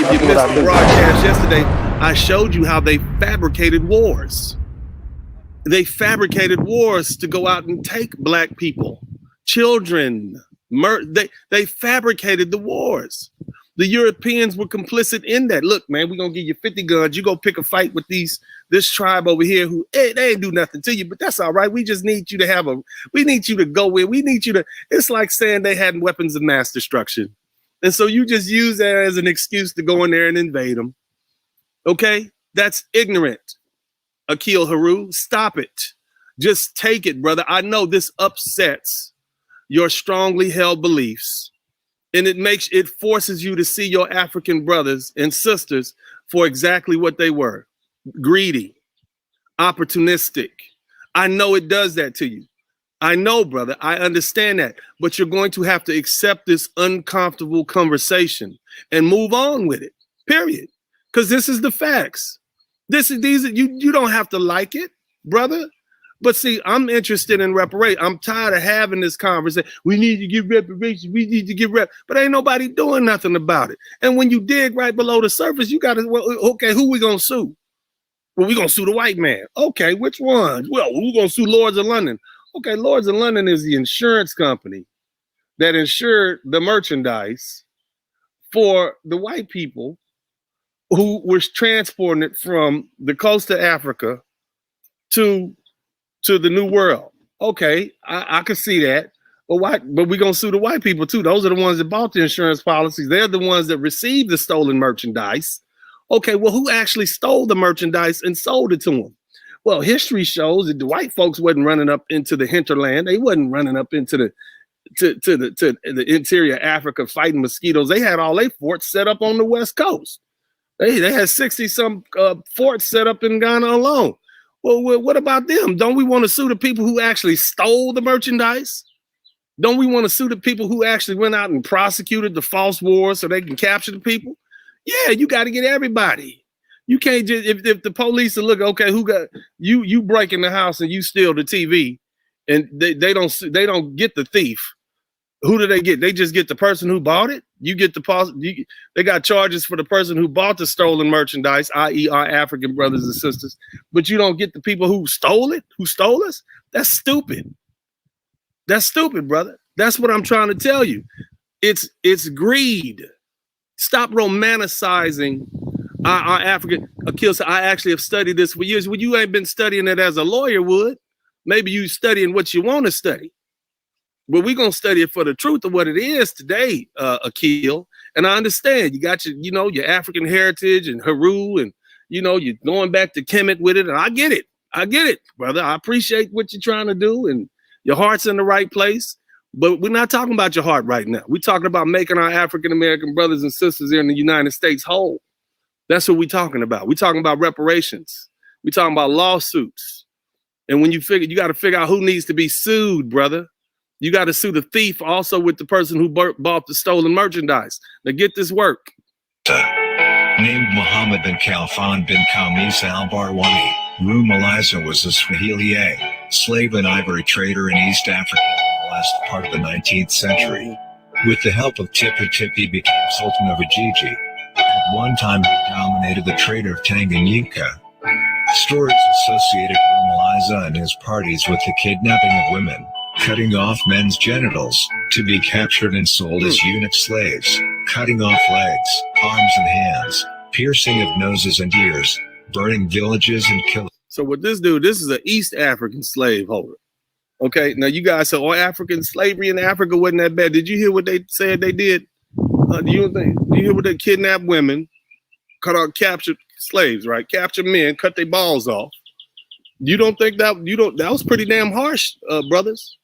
if you missed the broadcast yesterday, I showed you how they fabricated wars. They fabricated wars to go out and take black people, children. They fabricated the wars. The Europeans were complicit in that. Look, man, we're gonna give you 50 guns. You go pick a fight with this tribe over here who they ain't do nothing to you, but that's all right. We just need you to we need you to go in. We need you to. It's like saying they had weapons of mass destruction, and so you just use that as an excuse to go in there and invade them. Okay, that's ignorant. Akil Haru, stop it. Just take it, brother. I know this upsets your strongly held beliefs, and it forces you to see your African brothers and sisters for exactly what they were: greedy, opportunistic. I know it does that to you. I know, brother. I understand that, but you're going to have to accept this uncomfortable conversation and move on with it. Period. Because this is the facts. You don't have to like it, brother. But see, I'm interested in reparations. I'm tired of having this conversation. We need to give reparations. We need to give but ain't nobody doing nothing about it. And when you dig right below the surface, you got to, well, okay, who we gonna sue? Well, we gonna sue the white man. Okay, which one? Well, we're gonna sue Lords of London. Okay, Lords of London is the insurance company that insured the merchandise for the white people who was transporting it from the coast of Africa to the New World. Okay, I can see that. But why? But we're gonna sue the white people too. Those are the ones that bought the insurance policies. They're the ones that received the stolen merchandise. Okay, well, who actually stole the merchandise and sold it to them? Well, history shows that the white folks wasn't running up into the hinterland. They wasn't running up into the interior Africa fighting mosquitoes. They had all their forts set up on the West Coast. They had 60-some forts set up in Ghana alone. Well, what about them? Don't we want to sue the people who actually stole the merchandise? Don't we want to sue the people who actually went out and prosecuted the false wars so they can capture the people? Yeah, you got to get everybody. You can't just, if the police are looking, okay, who got you break in the house and you steal the TV, and they don't get the thief. Who do they get? They just get the person who bought it. You get they got charges for the person who bought the stolen merchandise, i.e. our African brothers and sisters, but you don't get the people who stole it, who stole us. That's stupid. That's stupid, brother. That's what I'm trying to tell you. It's greed. Stop romanticizing our African. Akil said, I actually have studied this for years. Well, you ain't been studying it as a lawyer would. Maybe you studying what you want to study. But we're going to study it for the truth of what it is today, Akil. And I understand you got your African heritage and Haru, and, you're going back to Kemet with it. And I get it, brother. I appreciate what you're trying to do, and your heart's in the right place. But we're not talking about your heart right now. We're talking about making our African-American brothers and sisters here in the United States whole. That's what we're talking about. We're talking about reparations. We're talking about lawsuits. And when you got to figure out who needs to be sued, brother. You got to sue the thief also with the person who bought the stolen merchandise. Now get this work. Named Muhammad bin Khalfan bin Khamis al-Barwani, Rumaliza was a Swahili slave and ivory trader in East Africa in the last part of the 19th century. With the help of Tipu, he became Sultan of Ujiji. At one time, he dominated the trade of Tanganyika. Stories associated Rumaliza and his parties with the kidnapping of women, cutting off men's genitals, to be captured and sold as eunuch slaves, cutting off legs, arms and hands, piercing of noses and ears, burning villages and killing. So what this is an East African slave holder. Okay, now you guys say, African slavery in Africa wasn't that bad. Did you hear what they said they did? Do you hear what they kidnapped women, captured slaves, right? Captured men, cut their balls off. You don't think that was pretty damn harsh, brothers?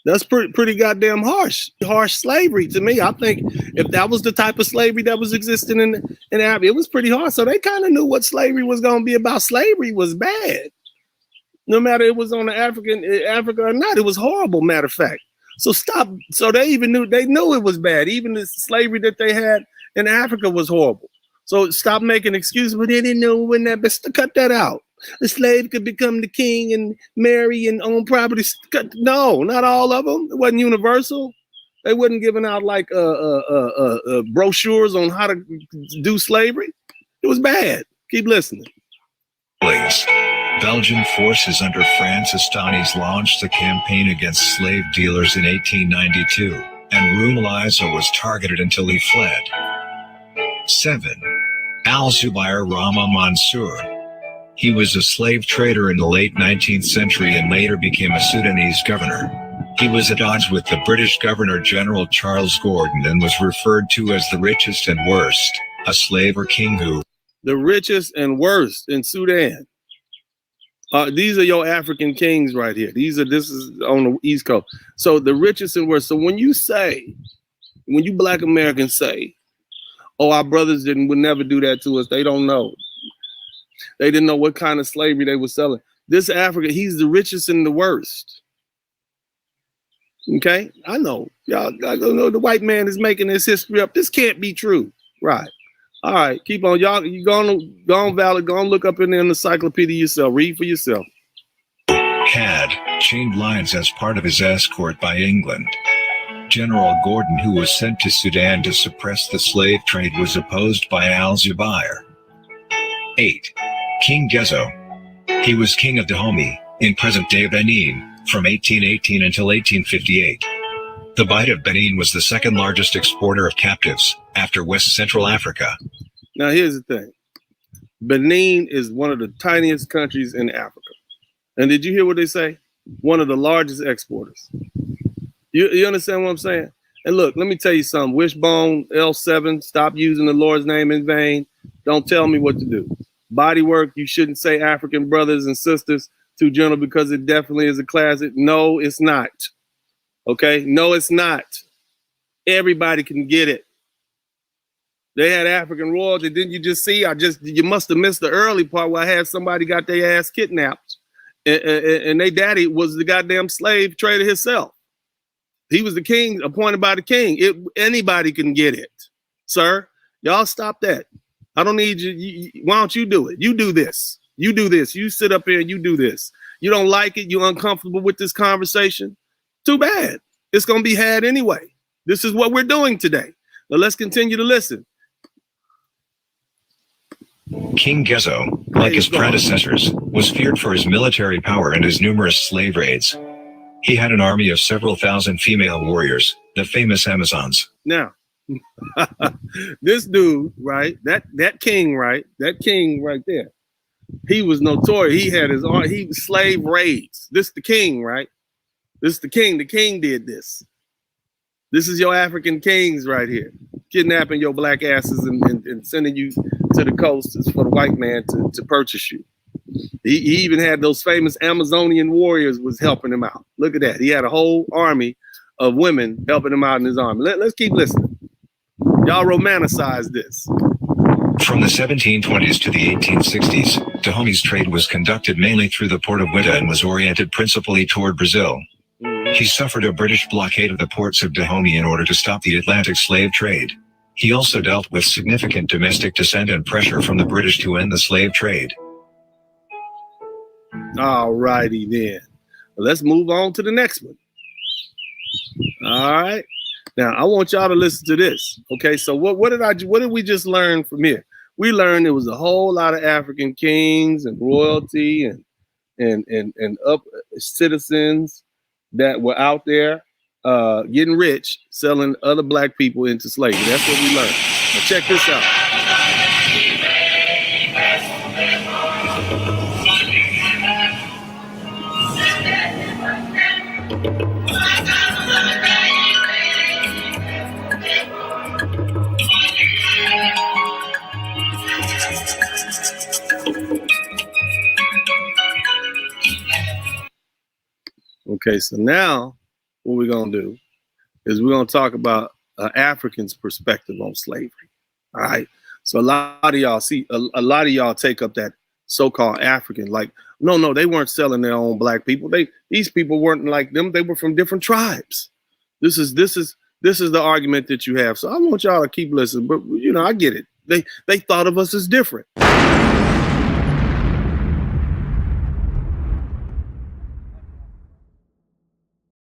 That's pretty goddamn harsh slavery to me. I think if that was the type of slavery that was existing in Africa, it was pretty hard. So they kind of knew what slavery was going to be about. Slavery was bad, no matter it was on the Africa or not. It was horrible, matter of fact. So stop. So they knew it was bad. Even the slavery that they had in Africa was horrible. So stop making excuses. But they didn't know when that. But cut that out. A slave could become the king and marry and own property. No, not all of them. It wasn't universal. They wasn't giving out like brochures on how to do slavery. It was bad. Keep listening. Belgian forces under Francis Stanis launched a campaign against slave dealers in 1892, and Rumeliza was targeted until he fled. 7. Al-Zubair Rama Mansour. He was a slave trader in the late 19th century and later became a Sudanese governor. He was at odds with the British Governor-General Charles Gordon and was referred to as the richest and worst, a slave or king who... The richest and worst in Sudan. These are your African kings right here. This is on the East Coast. So the richest and worst. So when you Black Americans say, oh, our brothers would never do that to us, they don't know. They didn't know what kind of slavery they were selling. This Africa, he's the richest and the worst. Okay, I know. Y'all know the white man is making this history up. This can't be true. Right. All right, keep on. Y'all, you go on, Valid. Go on, look up in the encyclopedia yourself. Read for yourself. Had chained lions as part of his escort by England. General Gordon, who was sent to Sudan to suppress the slave trade, was opposed by Al-Zubair. 8. King Gezo. He was king of Dahomey, in present-day Benin, from 1818 until 1858. The Bight of Benin was the second largest exporter of captives, after West Central Africa. Now, here's the thing. Benin is one of the tiniest countries in Africa. And did you hear what they say? One of the largest exporters. You understand what I'm saying? And look, let me tell you something. Wishbone, L7, stop using the Lord's name in vain. Don't tell me what to do. Body work, you shouldn't say African brothers and sisters too gentle because it definitely is a classic. No, it's not. Okay? No, it's not. Everybody can get it. They had African royalty. Didn't you just see? You must have missed the early part where I had somebody got their ass kidnapped. And they daddy was the goddamn slave trader himself. He was the king, appointed by the king. Anybody can get it, sir. Y'all stop that. I don't need you. Why don't you do it? You do this. You do this. You sit up here and you do this. You don't like it. You're uncomfortable with this conversation. Too bad. It's going to be had anyway. This is what we're doing today. Now let's continue to listen. King Gezo, like his predecessors, was feared for his military power and his numerous slave raids. He had an army of several thousand female warriors, the famous Amazons. Now, this dude, right? That king, right? That king right there. He was notorious. He had slave raids. This the king, right? This is the king. The king did this. This is your African kings right here, kidnapping your black asses and sending you to the coast for the white man to purchase you. He even had those famous Amazonian warriors was helping him out. Look at that. He had a whole army of women helping him out in his army. Let's keep listening. Y'all romanticize this. From the 1720s to the 1860s, Dahomey's trade was conducted mainly through the port of Wita and was oriented principally toward Brazil. He suffered a British blockade of the ports of Dahomey in order to stop the Atlantic slave trade. He also dealt with significant domestic dissent and pressure from the British to end the slave trade. All righty then. Let's move on to the next one. All right. Now I want y'all to listen to this. Okay, so what did we just learn from here? We learned there was a whole lot of African kings and royalty and up citizens that were out there getting rich, selling other black people into slavery. That's what we learned. Now check this out. Okay, so now what we're going to do is we're going to talk about an African's perspective on slavery. All right. So a lot of y'all a lot of y'all take up that so-called African, like, no, they weren't selling their own black people. These people weren't like them. They were from different tribes. This is the argument that you have. So I want y'all to keep listening, but I get it. They thought of us as different.